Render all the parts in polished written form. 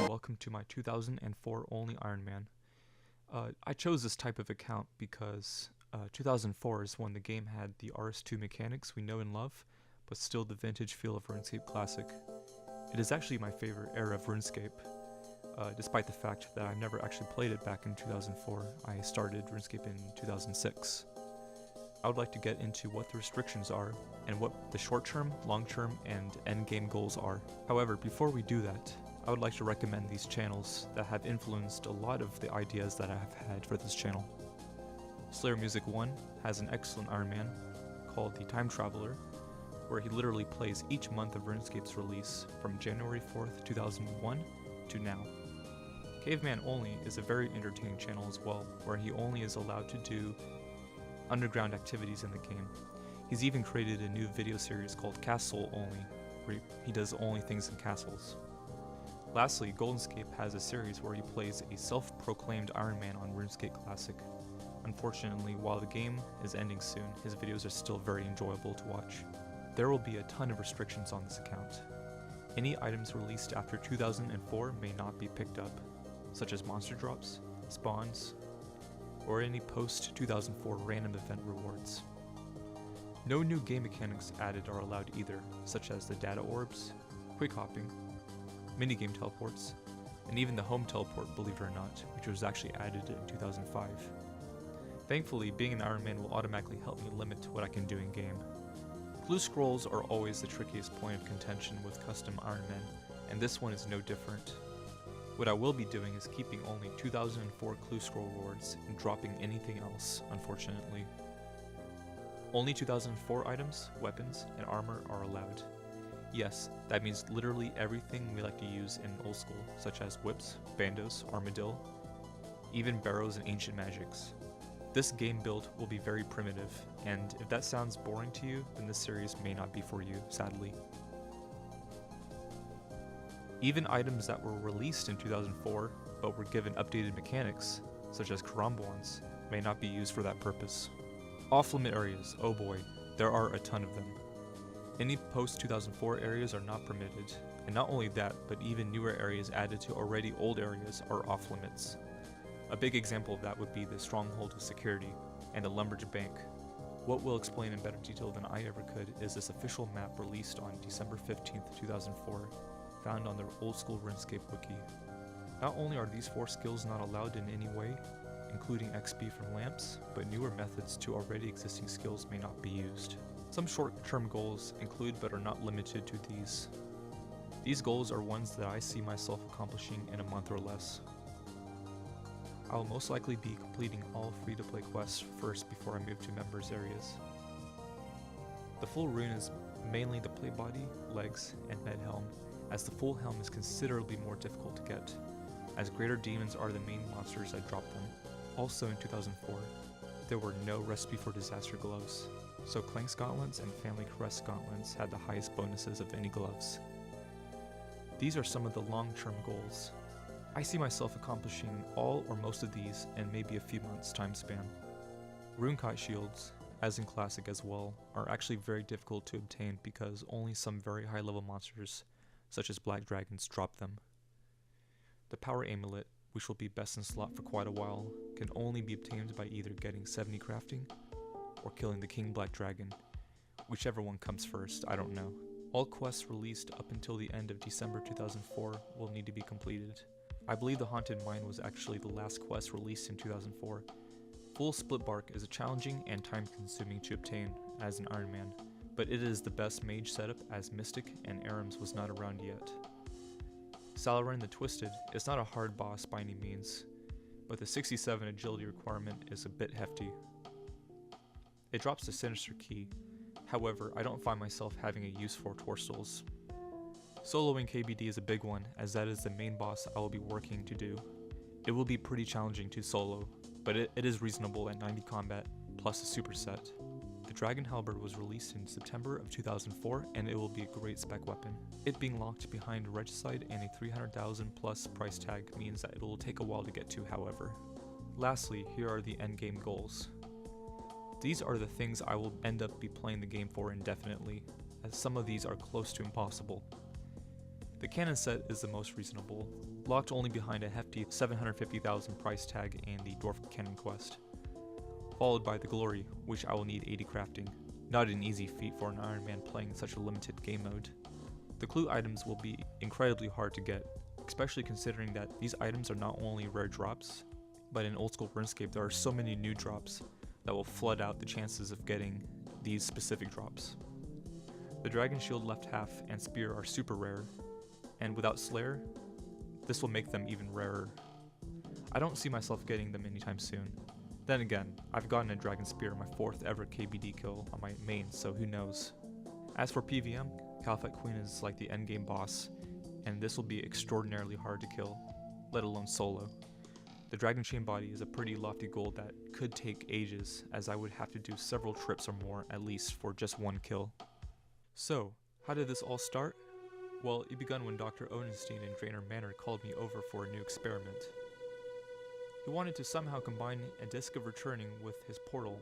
Welcome to my 2004 only Ironman. I chose this type of account because 2004 is when the game had the RS2 mechanics we know and love, but still the vintage feel of RuneScape Classic. It is actually my favorite era of RuneScape, despite the fact that I never actually played it back in 2004. I started RuneScape in 2006. I would like to get into what the restrictions are, and what the short-term, long-term, and endgame goals are. However, before we do that, I would like to recommend these channels that have influenced a lot of the ideas that I have had for this channel. Slayer Music 1 has an excellent Ironman called The Time Traveler, where he literally plays each month of RuneScape's release from January 4th, 2001 to now. Caveman Only is a very entertaining channel as well, where he only is allowed to do underground activities in the game. He's even created a new video series called Castle Only, where he does only things in castles. Lastly, GoldenScape has a series where he plays a self-proclaimed Ironman on RuneScape Classic. Unfortunately, while the game is ending soon, his videos are still very enjoyable to watch. There will be a ton of restrictions on this account. Any items released after 2004 may not be picked up, such as monster drops, spawns, or any post-2004 random event rewards. No new game mechanics added are allowed either, such as the data orbs, quick hopping, minigame teleports, and even the home teleport, believe it or not, which was actually added in 2005. Thankfully, being an Ironman will automatically help me limit what I can do in game. Clue scrolls are always the trickiest point of contention with custom Ironman, and this one is no different. What I will be doing is keeping only 2004 clue scroll rewards and dropping anything else, unfortunately. Only 2004 items, weapons, and armor are allowed. Yes, that means literally everything we like to use in old school, such as whips, bandos, armadillo, even barrows and ancient magics. This game build will be very primitive, and if that sounds boring to you, then this series may not be for you, sadly. Even items that were released in 2004, but were given updated mechanics, such as karambwans, may not be used for that purpose. Off-limit areas, oh boy, there are a ton of them. Any post-2004 areas are not permitted, and not only that, but even newer areas added to already old areas are off-limits. A big example of that would be the Stronghold of Security and the Lumberjack Bank. What we'll explain in better detail than I ever could is this official map released on December 15th, 2004, found on the Old School RuneScape wiki. Not only are these 4 skills not allowed in any way, including XP from lamps, but newer methods to already existing skills may not be used. Some short-term goals include but are not limited to these. These goals are ones that I see myself accomplishing in a month or less. I will most likely be completing all free-to-play quests first before I move to members areas. The full rune is mainly the plate body, legs, and med helm, as the full helm is considerably more difficult to get, as greater demons are the main monsters that drop them. Also in 2004, there were no recipe for disaster gloves, so Clanks gauntlets and Family Crest gauntlets had the highest bonuses of any gloves. These are some of the long-term goals. I see myself accomplishing all or most of these in maybe a few months' time span. Runekite shields, as in Classic as well, are actually very difficult to obtain because only some very high level monsters, such as black dragons, drop them. The power amulet, which will be best in slot for quite a while, can only be obtained by either getting 70 crafting or killing the King Black Dragon. Whichever one comes first, I don't know. All quests released up until the end of December 2004 will need to be completed. I believe the Haunted Mine was actually the last quest released in 2004. Full Split Bark is challenging and time-consuming to obtain as an Ironman, but it is the best mage setup as Mystic and Arams was not around yet. Salaran the Twisted is not a hard boss by any means, but the 67 agility requirement is a bit hefty. It drops the Sinister Key, however I don't find myself having a use for Torstals. Soloing KBD is a big one, as that is the main boss I will be working to do. It will be pretty challenging to solo, but it is reasonable at 90 combat plus a superset. The The Dragon Halberd was released in September of 2004, and it will be a great spec weapon. It being locked behind Regicide and a 300,000 plus price tag means that it will take a while to get to, however. Lastly, here are the endgame goals. These are the things I will end up be playing the game for indefinitely, as some of these are close to impossible. The cannon set is the most reasonable, locked only behind a hefty 750,000 price tag and the Dwarf Cannon quest, followed by the Glory, which I will need 80 crafting. Not an easy feat for an Ironman playing in such a limited game mode. The clue items will be incredibly hard to get, especially considering that these items are not only rare drops, but in old school RuneScape there are so many new drops that will flood out the chances of getting these specific drops. The Dragon Shield left half and Spear are super rare, and without Slayer, this will make them even rarer. I don't see myself getting them anytime soon. Then again, I've gotten a Dragon Spear, my 4th ever KBD kill on my main, so who knows. As for PvM, Calfet Queen is like the endgame boss, and this will be extraordinarily hard to kill, let alone solo. The Dragon Chain Body is a pretty lofty goal that could take ages, as I would have to do several trips or more at least for just one kill. So, how did this all start? Well, it began when Dr. Odenstein in Draynor Manor called me over for a new experiment. He wanted to somehow combine a disc of returning with his portal,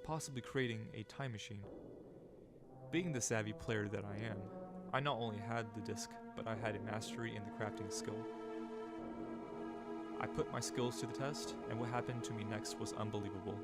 possibly creating a time machine. Being the savvy player that I am, I not only had the disc, but I had a mastery in the crafting skill. I put my skills to the test, and what happened to me next was unbelievable.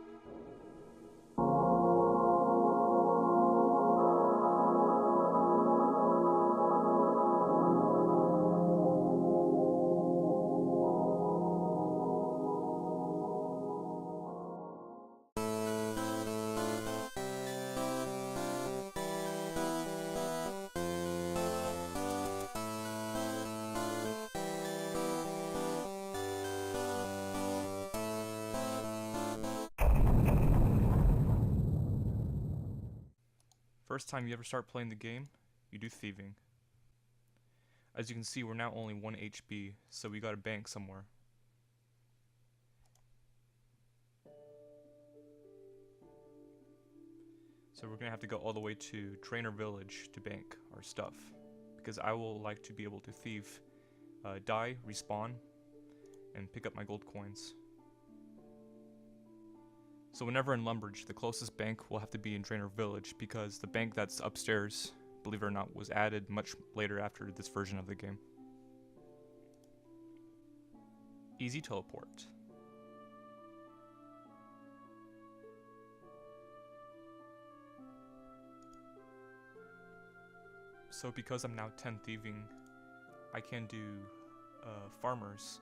First time you ever start playing the game, you do thieving. As you can see, we're now only 1 HP, so we got a bank somewhere. So we're gonna have to go all the way to Draynor Village to bank our stuff, because I will like to be able to thieve, die, respawn, and pick up my gold coins. So whenever in Lumbridge, the closest bank will have to be in Draynor Village, because the bank that's upstairs, believe it or not, was added much later after this version of the game. Easy teleport. So because I'm now 10 thieving, I can do farmers.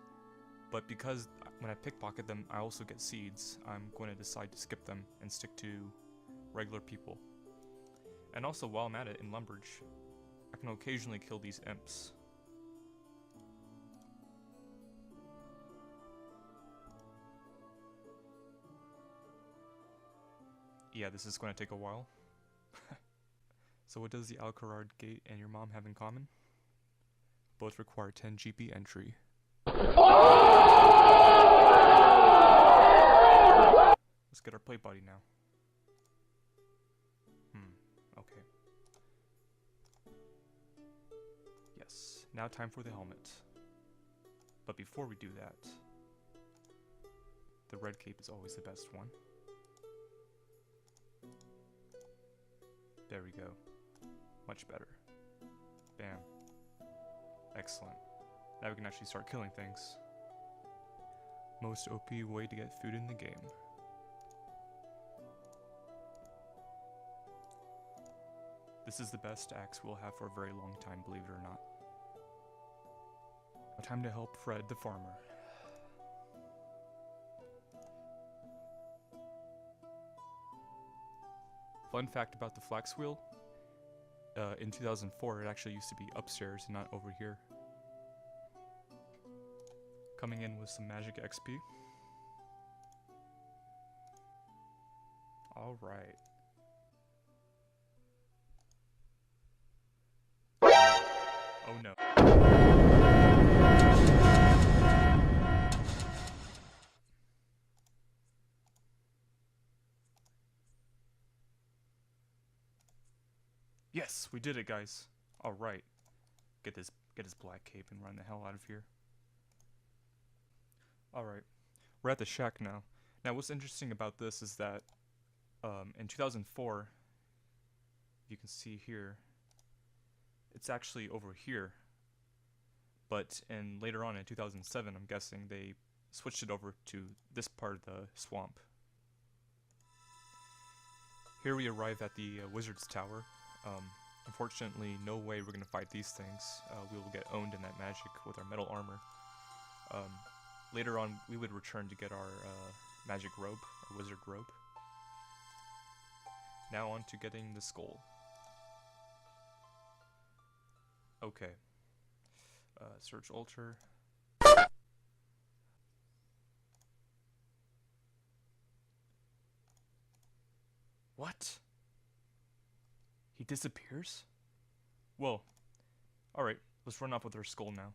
But because when I pickpocket them, I also get seeds, I'm going to decide to skip them and stick to regular people. And also, while I'm at it in Lumbridge, I can occasionally kill these imps. Yeah, this is going to take a while. So what does the Alcarard Gate and your mom have in common? Both require 10 GP entry. Let's get our plate body now. Okay. Yes, now time for the helmet. But before we do that, the red cape is always the best one. There we go. Much better. Bam. Excellent. Now we can actually start killing things. Most OP way to get food in the game. This is the best axe we'll have for a very long time, believe it or not. Time to help Fred the farmer. Fun fact about the flax wheel. In 2004, it actually used to be upstairs and not over here. Coming in with some magic XP. Alright. Oh no. Yes, we did it, guys. All right. Get this black cape and run the hell out of here. All right. We're at the shack now. Now, what's interesting about this is that in 2004, you can see here, it's actually over here. But later on in 2007, I'm guessing they switched it over to this part of the swamp. Here we arrive at the Wizard's Tower. Unfortunately, no way we're going to fight these things. We will get owned in that magic with our metal armor. Later on, we would return to get our magic rope, our wizard rope. Now on to getting the skull. Okay. Search altar. What? He disappears? Whoa. Alright, let's run off with our skull now.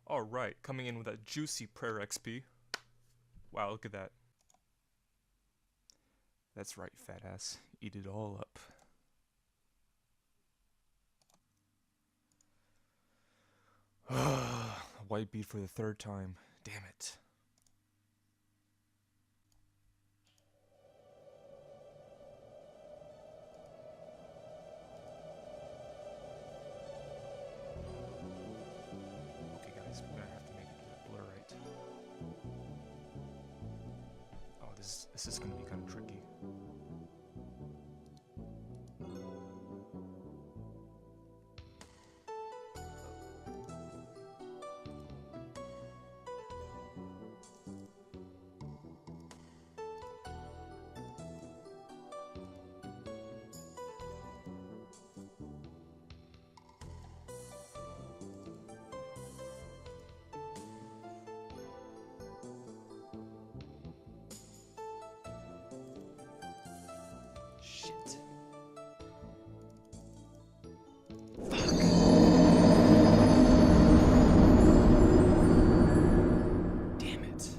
Alright, coming in with that juicy prayer XP. Wow, look at that. That's right, fat ass. Eat it all up. White beat for the third time. Damn it. Okay, guys, we're gonna have to make it blur right. Oh, this is gonna be kind of tricky. Shit. Damn it.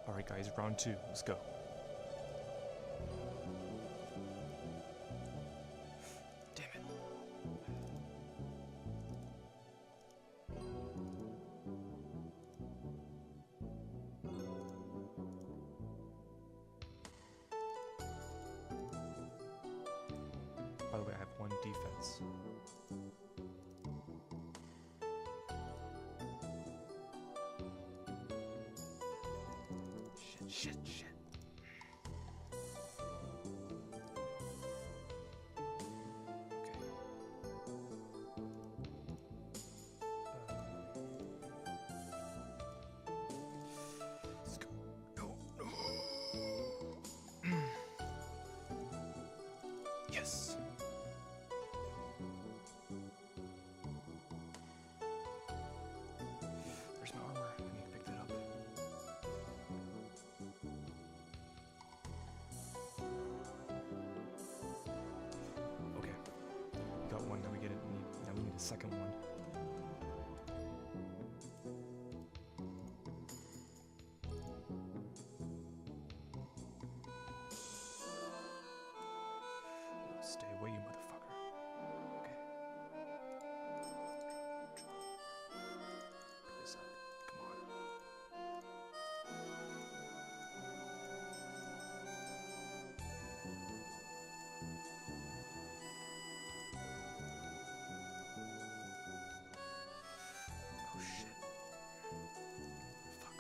Alright guys, round 2. Let's go. Damn it. By the way, I have 1 defense. Shit. Okay. Let's go. No. Yes. There's my armor. I need to pick that up. Okay. We got 1. Now we get it. Now we need a second one. Stay away, you motherfucker. Okay. Pick this up. Come on. Oh shit. Fuck.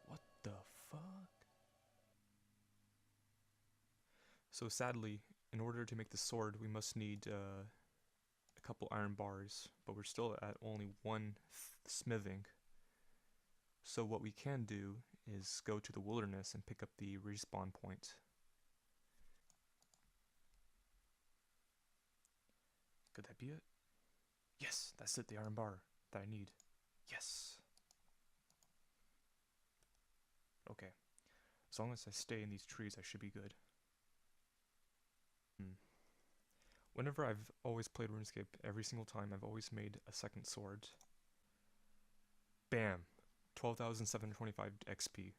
What the fuck? So sadly, in order to make the sword, we must need a couple iron bars, but we're still at only 1 smithing. So what we can do is go to the wilderness and pick up the respawn point. Could that be it? Yes, that's it, the iron bar that I need. Yes. Okay. As long as I stay in these trees, I should be good. Whenever I've always played RuneScape, every single time I've always made a second sword. Bam! 12,725 XP.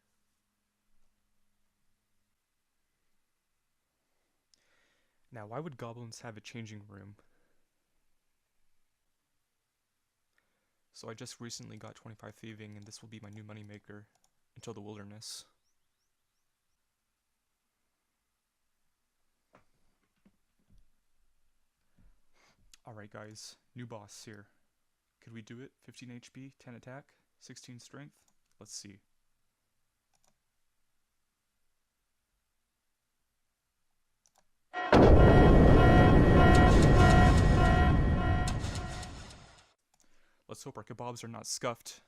Now, why would goblins have a changing room? So I just recently got 25 thieving, and this will be my new moneymaker until the wilderness. Alright guys, new boss here. Could we do it? 15 HP, 10 attack, 16 strength? Let's see. Let's hope our kebabs are not scuffed.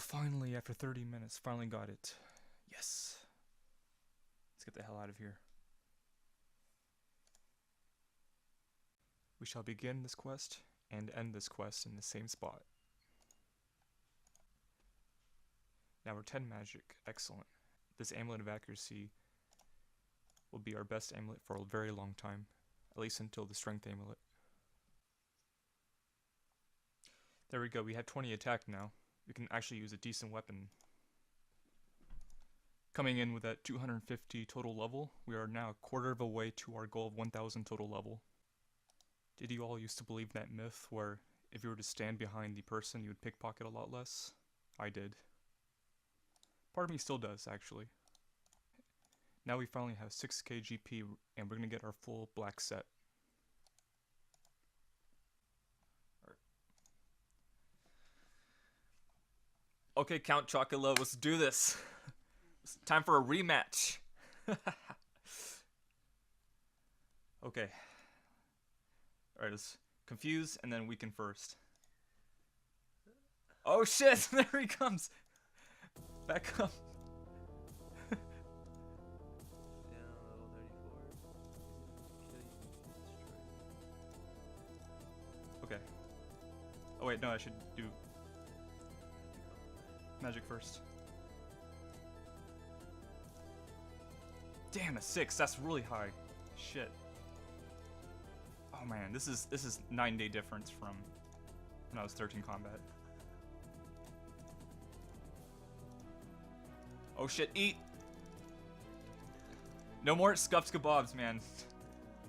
Finally, after 30 minutes, finally got it. Yes. Let's get the hell out of here. We shall begin this quest and end this quest in the same spot. Now we're 10 magic. Excellent. This amulet of accuracy will be our best amulet for a very long time. At least until the strength amulet. There we go. We have 20 attack now. We can actually use a decent weapon. Coming in with that 250 total level, we are now a quarter of a way to our goal of 1000 total level. Did you all used to believe that myth where if you were to stand behind the person you would pickpocket a lot less? I did. Part of me still does, actually. Now we finally have 6k GP and we're gonna get our full black set. Okay, Count Chocula, let's do this. It's time for a rematch. Okay. Alright, let's confuse and then weaken first. Oh shit, there he comes. Back up. Okay. Oh wait, no, I should do magic first. Damn, a 6. That's really high. Shit. Oh man, this is 9-day difference from when I was 13 combat. Oh shit, eat! No more scuffed kebabs, man.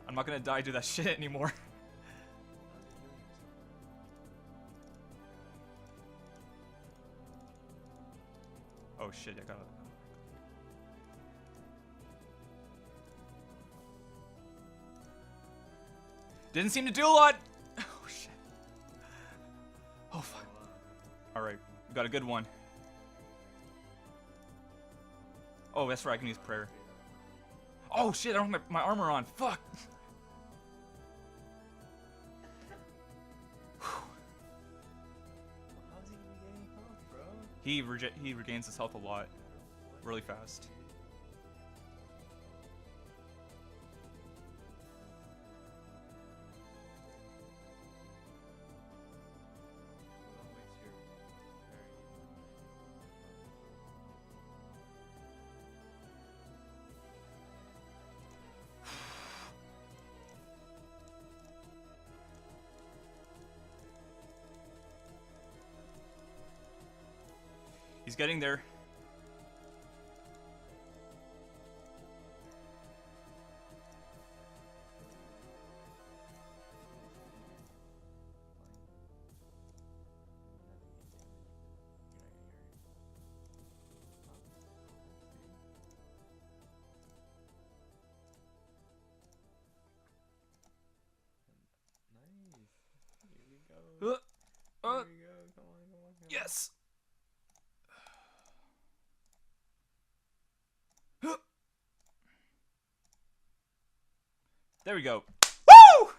I'm not gonna die to that shit anymore. Oh shit, I gotta... Didn't seem to do a lot! Oh shit. Oh fuck. Alright, we got a good one. Oh, that's right, I can use prayer. Oh shit, I don't have my armor on. Fuck! How's he gonna be getting health, bro? He regains his health a lot. Really fast. He's getting there. Yes! There we go. Woo!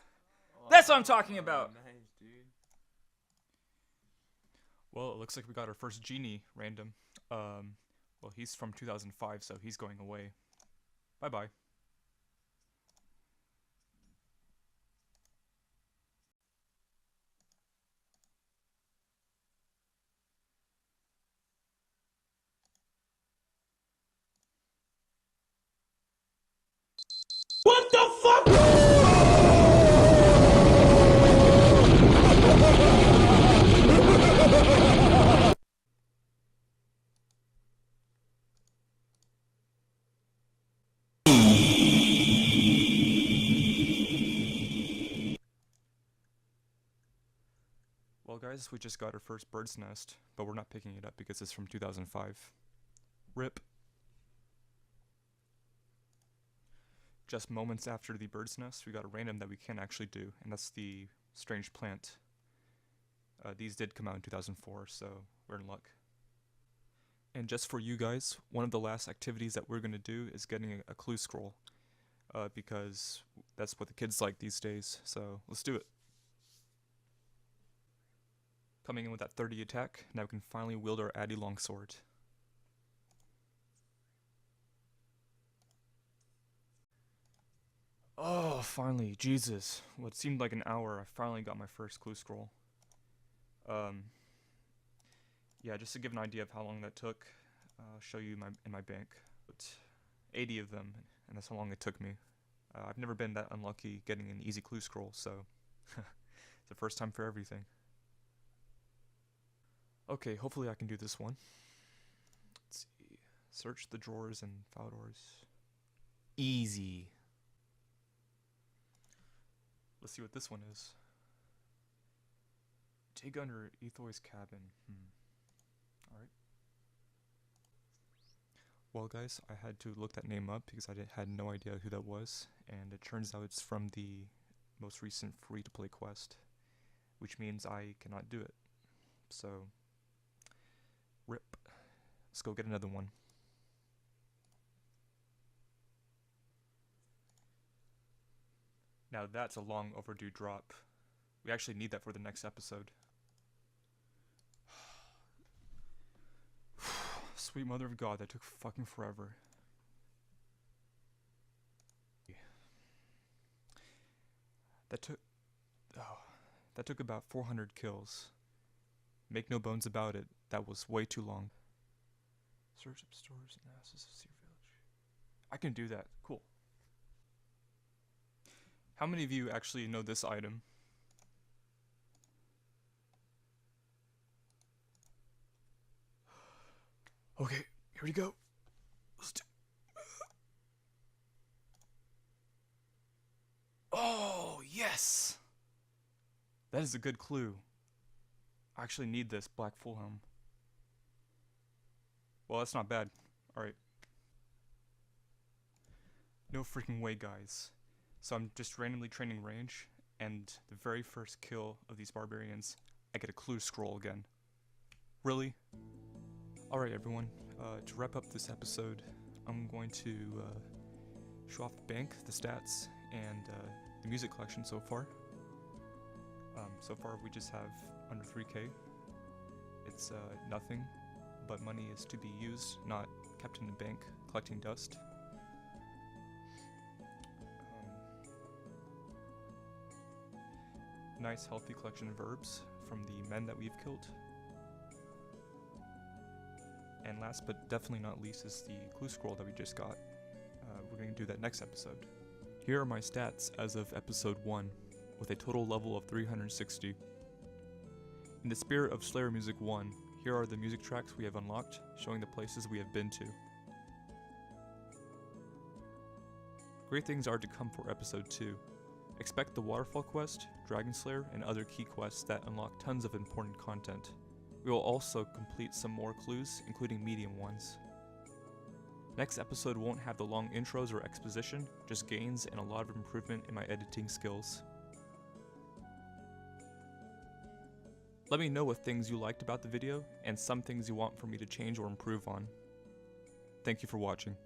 That's what I'm talking about. Nice, dude. Well, it looks like we got our first genie random. Well, he's from 2005, so he's going away. Bye-bye. What the fuck? Well, guys, we just got our first bird's nest, but we're not picking it up because it's from 2005. RIP. Just moments after the bird's nest, we got a random that we can actually do, and that's the strange plant. These did come out in 2004, so we're in luck. And just for you guys, one of the last activities that we're going to do is getting a clue scroll, because that's what the kids like these days, so let's do it. Coming in with that 30 attack, now we can finally wield our Addy longsword. Oh, finally, Jesus. What seemed like an hour, I finally got my first clue scroll. Yeah, just to give an idea of how long that took, I'll show you in my bank. But 80 of them, and that's how long it took me. I've never been that unlucky getting an easy clue scroll, so it's the first time for everything. Okay, hopefully I can do this one. Let's see. Search the drawers and file drawers. Easy. Let's see what this one is. Dig under Ethoy's cabin. Alright. Well, guys, I had to look that name up because I had no idea who that was, and it turns out it's from the most recent free-to-play quest, which means I cannot do it. So, RIP. Let's go get another one. Now that's a long overdue drop. We actually need that for the next episode. Sweet mother of God, that took fucking forever. That took about 400 kills. Make no bones about it, that was way too long. Search up stores and houses of Seer Village. I can do that, cool. How many of you actually know this item? Okay, here we go. Let's do. Oh, yes! That is a good clue. I actually need this black full helm. Well, that's not bad. Alright. No freaking way, guys. So I'm just randomly training range, and the very first kill of these barbarians, I get a clue scroll again. Really? Alright everyone, to wrap up this episode, I'm going to show off the bank, the stats, and the music collection so far. So far we just have under 3k. It's nothing, but money is to be used, not kept in the bank, collecting dust. Nice healthy collection of verbs from the men that we've killed. And last but definitely not least is the clue scroll that we just got. We're going to do that next episode. Here are my stats as of episode 1, with a total level of 360. In the spirit of Slayer Music 1, here are the music tracks we have unlocked, showing the places we have been to. Great things are to come for episode 2. Expect the Waterfall quest, Dragon Slayer, and other key quests that unlock tons of important content. We will also complete some more clues, including medium ones. Next episode won't have the long intros or exposition, just gains and a lot of improvement in my editing skills. Let me know what things you liked about the video and some things you want for me to change or improve on. Thank you for watching.